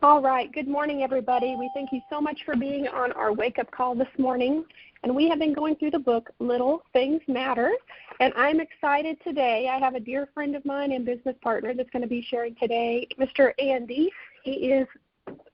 All right. Good morning, everybody. We thank you so much for being on our wake-up call this morning. And we have been going through the book, Little Things Matter. And I'm excited today. I have a dear friend of mine and business partner that's going to be sharing today, Mr. Andi. He is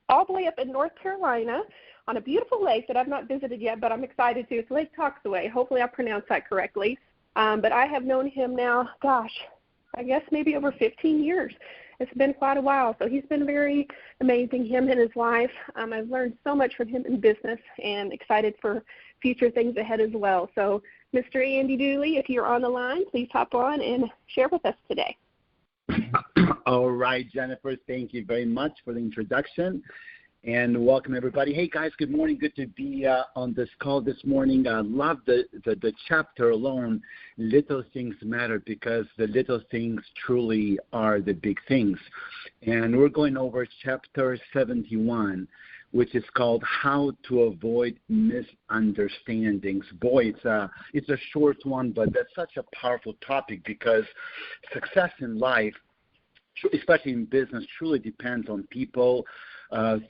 all the way up in North Carolina on a beautiful lake that I've not visited yet, but I'm excited to. It's Lake Toxaway. Hopefully I pronounced that correctly. But I have known him now, I guess maybe over 15 years. It's been quite a while, so he's been very amazing, him and his wife. I've learned so much from him in business and excited for future things ahead as well. So, Mr. Andi Duli, if you're on the line, please hop on and share with us today. All right, Jennifer, thank you very much for the introduction. And welcome, everybody. Hey, guys, good morning. Good to be on this call this morning. I love the chapter alone, Little Things Matter, because the little things truly are the big things. And we're going over chapter 71, which is called How to Avoid Misunderstandings. Boy, it's a short one, but that's such a powerful topic because success in life, especially in business, truly depends on people,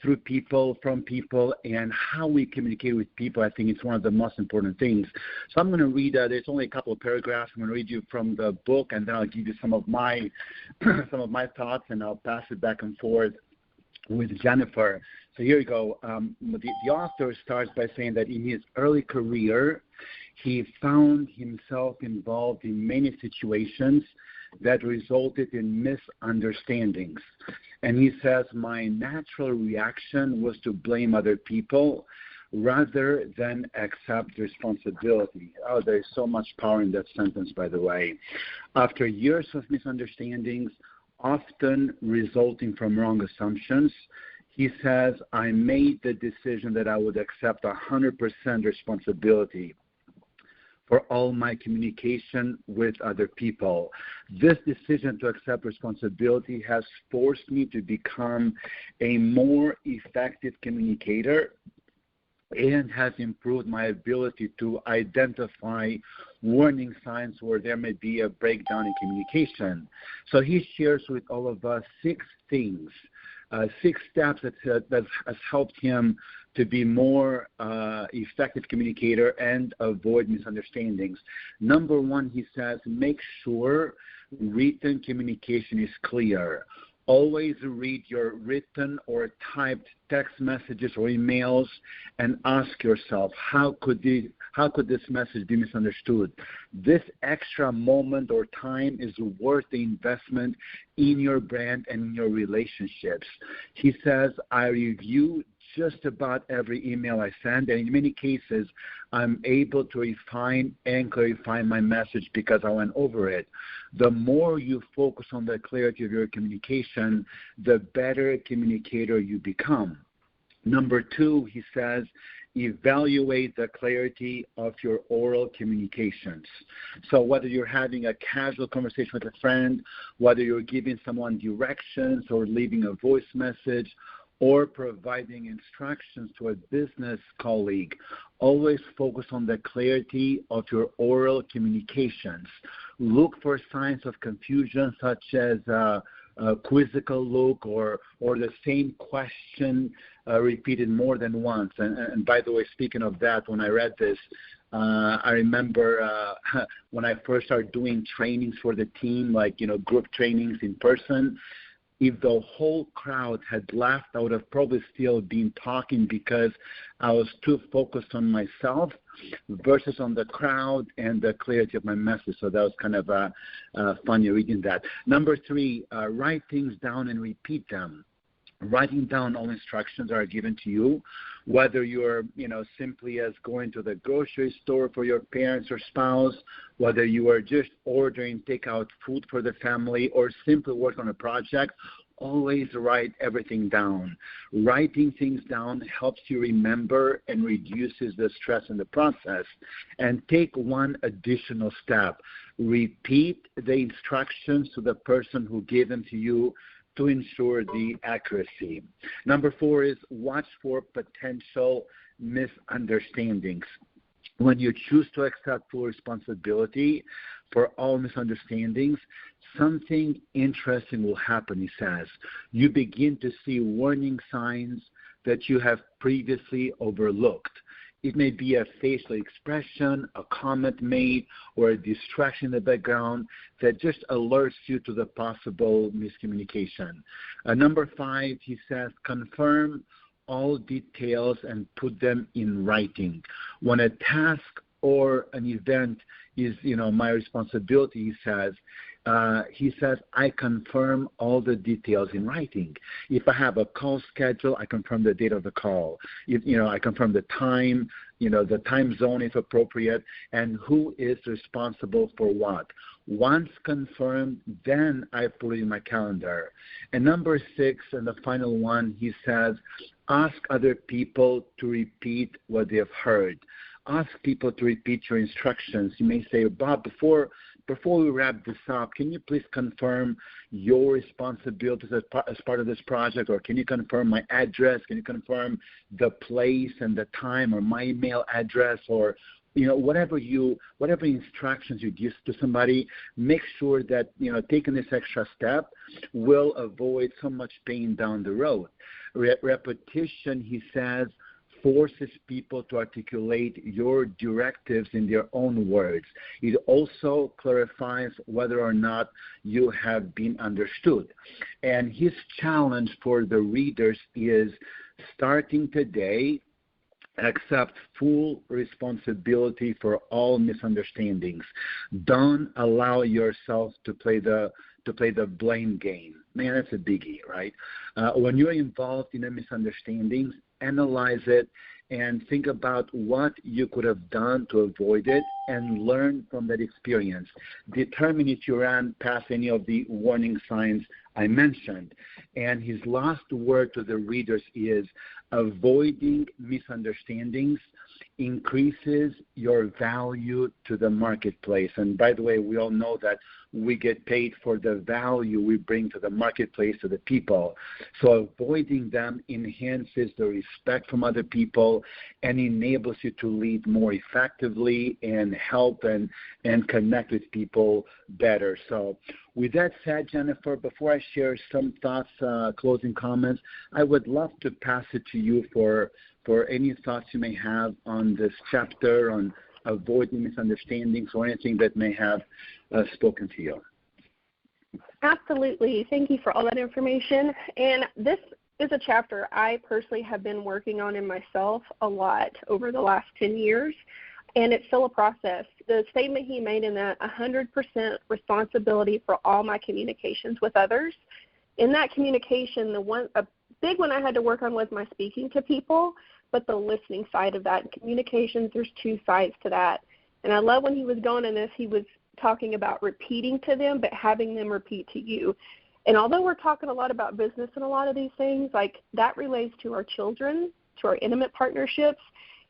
through people, from people, and how we communicate with people. I think it's one of the most important things. So I'm going to read, there's only a couple of paragraphs. I'm going to read you from the book, and then I'll give you some of my thoughts, and I'll pass it back and forth with Jennifer. So here you go. The author starts by saying that in his early career, he found himself involved in many situations that resulted in misunderstandings. And he says, my natural reaction was to blame other people rather than accept responsibility. Oh, there's so much power in that sentence, by the way. After years of misunderstandings, often resulting from wrong assumptions, he says, I made the decision that I would accept 100% responsibility for all my communication with other people. This decision to accept responsibility has forced me to become a more effective communicator and has improved my ability to identify warning signs where there may be a breakdown in communication. So he shares with all of us 6 things, 6 steps that has helped him to be more effective communicator and avoid misunderstandings. Number 1, he says, make sure written communication is clear. Always read your written or typed text messages or emails and ask yourself, how could this message be misunderstood? This extra moment or time is worth the investment in your brand and in your relationships. He says, I review just about every email I send, and in many cases, I'm able to refine and clarify my message because I went over it. The more you focus on the clarity of your communication, the better communicator you become. Number 2, he says, evaluate the clarity of your oral communications. So whether you're having a casual conversation with a friend, whether you're giving someone directions or leaving a voice message, or providing instructions to a business colleague, always focus on the clarity of your oral communications. Look for signs of confusion, such as a quizzical look or the same question repeated more than once. And by the way, speaking of that, when I read this, I remember when I first started doing trainings for the team, like, group trainings in person, if the whole crowd had left, I would have probably still been talking because I was too focused on myself versus on the crowd and the clarity of my message. So that was kind of funny reading that. Number 3, write things down and repeat them. Writing down all instructions that are given to you, whether you're, simply as going to the grocery store for your parents or spouse, whether you are just ordering takeout food for the family, or simply work on a project, always write everything down. Writing things down helps you remember and reduces the stress in the process. And take one additional step. Repeat the instructions to the person who gave them to you to ensure the accuracy. Number 4 is watch for potential misunderstandings. When you choose to accept full responsibility for all misunderstandings, something interesting will happen, he says. You begin to see warning signs that you have previously overlooked. It may be a facial expression, a comment made, or a distraction in the background that just alerts you to the possible miscommunication. Number 5, he says, confirm all details and put them in writing. When a task or an event is, my responsibility, he says, I confirm all the details in writing. If I have a call schedule, I confirm the date of the call. I confirm the time, the time zone if appropriate, and who is responsible for what. Once confirmed, then I put it in my calendar. And number 6, and the final one, he says, ask other people to repeat what they have heard. Ask people to repeat your instructions. You may say, Bob, before we wrap this up, can you please confirm your responsibilities as part of this project, or can you confirm my address? Can you confirm the place and the time, or my email address, or whatever instructions you give to somebody? Make sure that taking this extra step will avoid so much pain down the road. Repetition, he says, forces people to articulate your directives in their own words. It also clarifies whether or not you have been understood. And his challenge for the readers is, starting today, accept full responsibility for all misunderstandings. Don't allow yourself to play the blame game. Man, that's a biggie, right? When you're involved in a misunderstanding, analyze it and think about what you could have done to avoid it and learn from that experience. Determine if you ran past any of the warning signs I mentioned. And his last word to the readers is, avoiding misunderstandings increases your value to the marketplace. And by the way, we all know that we get paid for the value we bring to the marketplace, to the people. So avoiding them enhances the respect from other people and enables you to lead more effectively and help and connect with people better. So with that said, Jennifer, before I share some thoughts, closing comments, I would love to pass it to you for any thoughts you may have on this chapter, on avoiding misunderstandings, or anything that may have spoken to you. Absolutely. Thank you for all that information. And this is a chapter I personally have been working on in myself a lot over the last 10 years, and it's still a process. The statement he made in that 100% responsibility for all my communications with others, in that communication, a big one I had to work on was my speaking to people, but the listening side of that. In communications, there's 2 sides to that. And I love when he was going in this, he was talking about repeating to them, but having them repeat to you. And although we're talking a lot about business and a lot of these things, like that relates to our children, to our intimate partnerships,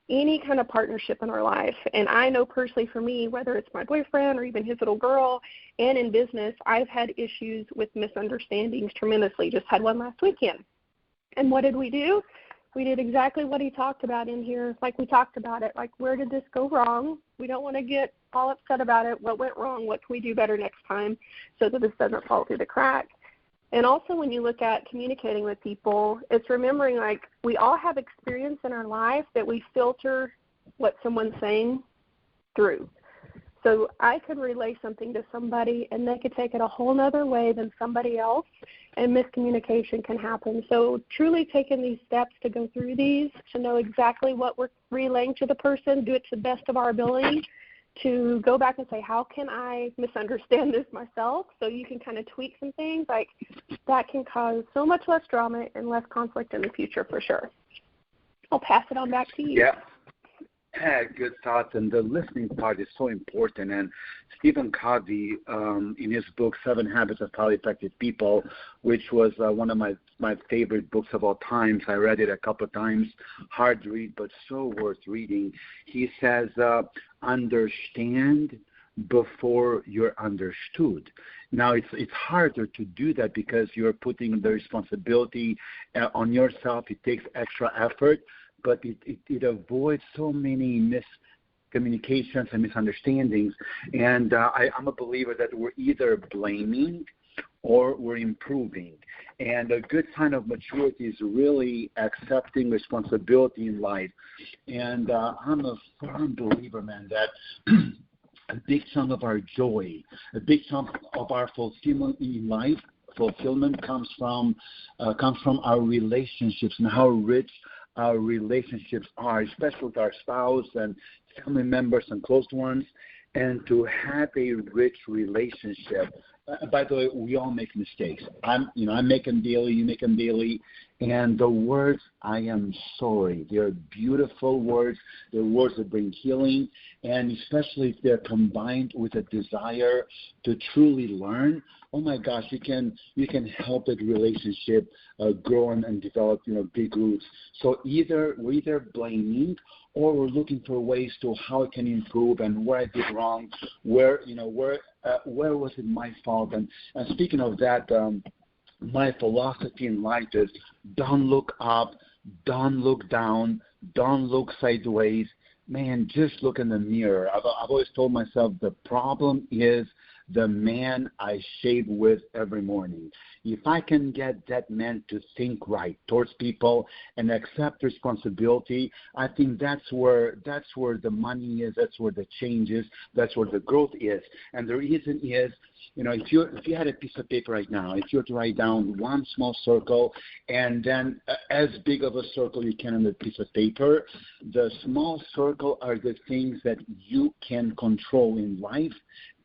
any kind of partnership in our life. And I know personally for me, whether it's my boyfriend or even his little girl, and in business, I've had issues with misunderstandings tremendously. Just had one last weekend. And what did we do? We did exactly what he talked about in here, like we talked about it, like where did this go wrong? We don't want to get all upset about it. What went wrong? What can we do better next time so that this doesn't fall through the crack? And also when you look at communicating with people, it's remembering like we all have experience in our life that we filter what someone's saying through. So I could relay something to somebody and they could take it a whole nother way than somebody else, and miscommunication can happen. So truly taking these steps to go through these, to know exactly what we're relaying to the person, do it to the best of our ability, to go back and say, how can I misunderstand this myself? So you can kind of tweak some things. Like that can cause so much less drama and less conflict in the future for sure. I'll pass it on back to you. Yeah. Good thoughts, and the listening part is so important. And Stephen Covey, in his book 7 Habits of Highly Effective People, which was one of my favorite books of all time, I read it a couple of times, hard to read but so worth reading. He says, understand before you're understood. Now, it's harder to do that because you're putting the responsibility on yourself. It takes extra effort, but it avoids so many communications and misunderstandings. And I'm a believer that we're either blaming or we're improving. And a good sign of maturity is really accepting responsibility in life. And I'm a firm believer, man, that a big chunk of our joy, a big chunk of our fulfillment in life, comes from our relationships and how rich our relationships are, especially with our spouse and family members and close ones. And to have a rich relationship. By the way, we all make mistakes. I make them daily, you make them daily. And the words, I am sorry, they're beautiful words. They're words that bring healing. And especially if they're combined with a desire to truly learn, oh my gosh, you can help that relationship grow and develop, big roots. So we're either blaming or we're looking for ways to how it can improve and where I did wrong, where was it my fault. And speaking of that, my philosophy in life is don't look up, don't look down, don't look sideways. Man, just look in the mirror. I've always told myself the problem is the man I shave with every morning. If I can get that man to think right towards people and accept responsibility, I think that's where the money is, that's where the change is, that's where the growth is. And the reason is, if you had a piece of paper right now, if you were to write down one small circle and then as big of a circle you can on the piece of paper, the small circle are the things that you can control in life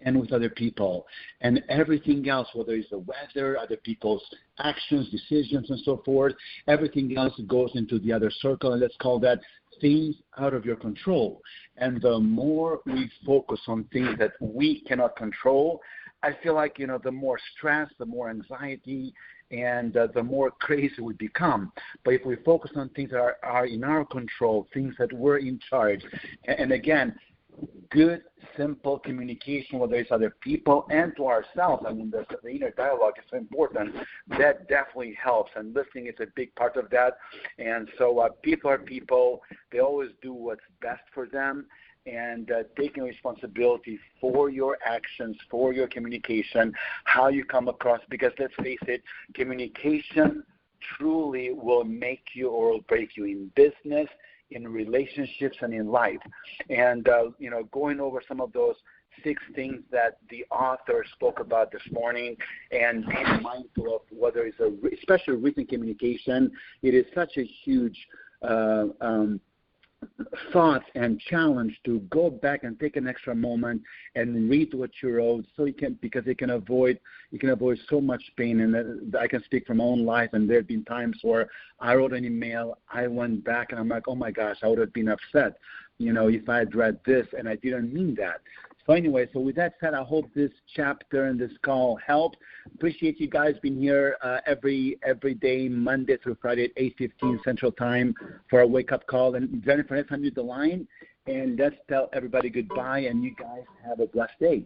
and with other people. And everything else, whether it's the weather, other people's actions, decisions, and so forth, everything else goes into the other circle, and let's call that things out of your control. And the more we focus on things that we cannot control, I feel like, the more stress, the more anxiety, and the more crazy we become. But if we focus on things that are in our control, things that we're in charge, and again, good, simple communication, whether it's other people and to ourselves. I mean, the inner dialogue is so important. That definitely helps, and listening is a big part of that. And so people are people. They always do what's best for them, and taking responsibility for your actions, for your communication, how you come across, because let's face it, communication truly will make you or will break you in business, in relationships, and in life. And, going over some of those 6 things that the author spoke about this morning, and being mindful of whether it's especially written communication, it is such a huge thought and challenge to go back and take an extra moment and read what you wrote, because it can avoid so much pain. And I can speak from my own life, and there have been times where I wrote an email, I went back and I'm like, oh my gosh, I would have been upset, if I had read this and I didn't mean that. So anyway, with that said, I hope this chapter and this call helped. Appreciate you guys being here every day, Monday through Friday at 8:15 Central Time for our wake-up call. And Jennifer, let's unmute the line, and let's tell everybody goodbye, and you guys have a blessed day.